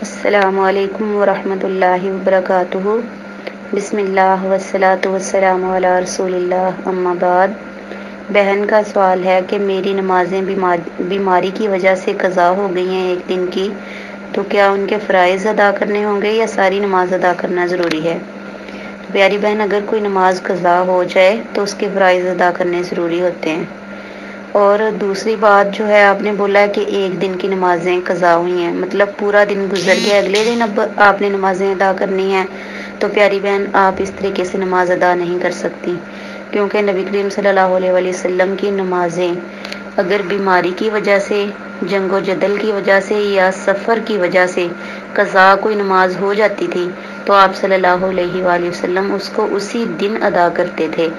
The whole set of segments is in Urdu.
السلام علیکم ورحمۃ اللہ وبرکاتہ۔ بسم اللہ والصلاۃ والسلام علی رسول اللہ، اما بعد۔ بہن کا سوال ہے کہ میری نمازیں بیماری کی وجہ سے قضا ہو گئی ہیں ایک دن کی، تو کیا ان کے فرائض ادا کرنے ہوں گے یا ساری نماز ادا کرنا ضروری ہے؟ پیاری بہن، اگر کوئی نماز قضا ہو جائے تو اس کے فرائض ادا کرنے ضروری ہوتے ہیں۔ اور دوسری بات جو ہے، آپ نے بولا ہے کہ ایک دن کی نمازیں قضا ہوئی ہیں، مطلب پورا دن گزر گیا، اگلے دن اب آپ نے نمازیں ادا کرنی ہیں، تو پیاری بہن آپ اس طریقے سے نماز ادا نہیں کر سکتی، کیونکہ نبی کریم صلی اللہ علیہ وسلم کی نمازیں اگر بیماری کی وجہ سے، جنگ و جدل کی وجہ سے یا سفر کی وجہ سے قضا کوئی نماز ہو جاتی تھی تو آپ صلی اللہ علیہ وآلہ وسلم اس کو اسی دن ادا کرتے تھے۔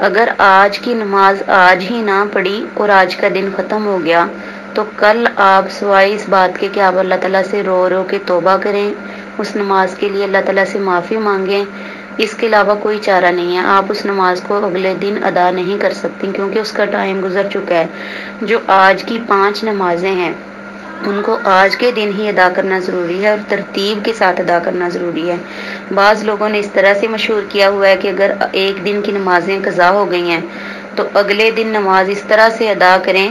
اگر آج کی نماز آج ہی نہ پڑھی اور آج کا دن ختم ہو گیا تو کل آپ سوائے اس بات کے کہ آپ اللہ تعالیٰ سے رو رو کے توبہ کریں، اس نماز کے لیے اللہ تعالیٰ سے معافی مانگیں، اس کے علاوہ کوئی چارہ نہیں ہے۔ آپ اس نماز کو اگلے دن ادا نہیں کر سکتی، کیونکہ اس کا ٹائم گزر چکا ہے۔ جو آج کی 5 نمازیں ہیں ان کو آج کے دن ہی ادا کرنا ضروری ہے اور ترتیب کے ساتھ ادا کرنا ضروری ہے۔ بعض لوگوں نے اس طرح سے مشہور کیا ہوا ہے کہ اگر ایک دن کی نمازیں قضا ہو گئی ہیں تو اگلے دن نماز اس طرح سے ادا کریں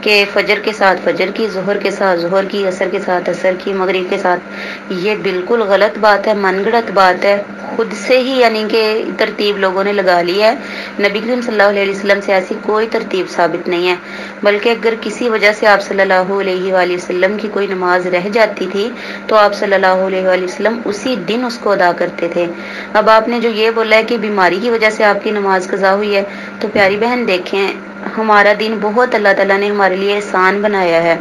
کہ فجر کے ساتھ فجر کی، ظہر کے ساتھ ظہر کی، عصر کے ساتھ عصر کی، مغرب کے ساتھ۔ یہ بالکل غلط بات ہے، من گھڑت بات ہے، خود سے ہی یعنی کہ ترتیب لوگوں نے لگا لی ہے۔ نبی کریم صلی اللہ علیہ وسلم سے ایسی کوئی ترتیب ثابت نہیں ہے، بلکہ اگر کسی وجہ سے آپ صلی اللہ علیہ وآلہ وسلم کی کوئی نماز رہ جاتی تھی تو آپ صلی اللہ علیہ وآلہ وسلم اسی دن اس کو ادا کرتے تھے۔ اب آپ نے جو یہ بولا ہے کہ بیماری کی وجہ سے آپ کی نماز قضا ہوئی ہے، تو پیاری بہن دیکھیں، ہمارا دین بہت اللہ تعالیٰ نے ہمارے لیے آسان بنایا ہے۔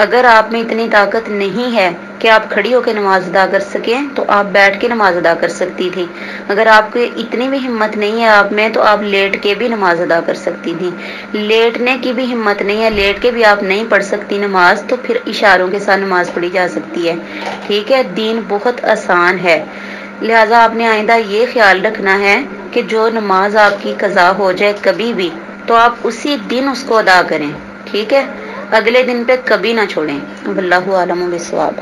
اگر آپ میں اتنی طاقت نہیں ہے کہ آپ کھڑی ہو کے نماز ادا کر سکیں تو آپ بیٹھ کے نماز ادا کر سکتی تھی۔ اگر آپ کو اتنی بھی ہمت نہیں ہے آپ میں، تو آپ لیٹ کے بھی نماز ادا کر سکتی تھی۔ لیٹنے کی بھی ہمت نہیں ہے، لیٹ کے بھی آپ نہیں پڑھ سکتی نماز، تو پھر اشاروں کے ساتھ نماز پڑھی جا سکتی ہے۔ ٹھیک ہے، دین بہت آسان ہے، لہٰذا آپ نے آئندہ یہ خیال رکھنا ہے کہ جو نماز آپ کی قضا ہو جائے کبھی بھی تو آپ اسی دن اس کو ادا کریں، ٹھیک ہے، اگلے دن پہ کبھی نہ چھوڑیں۔ واللہ اعلم بالصواب۔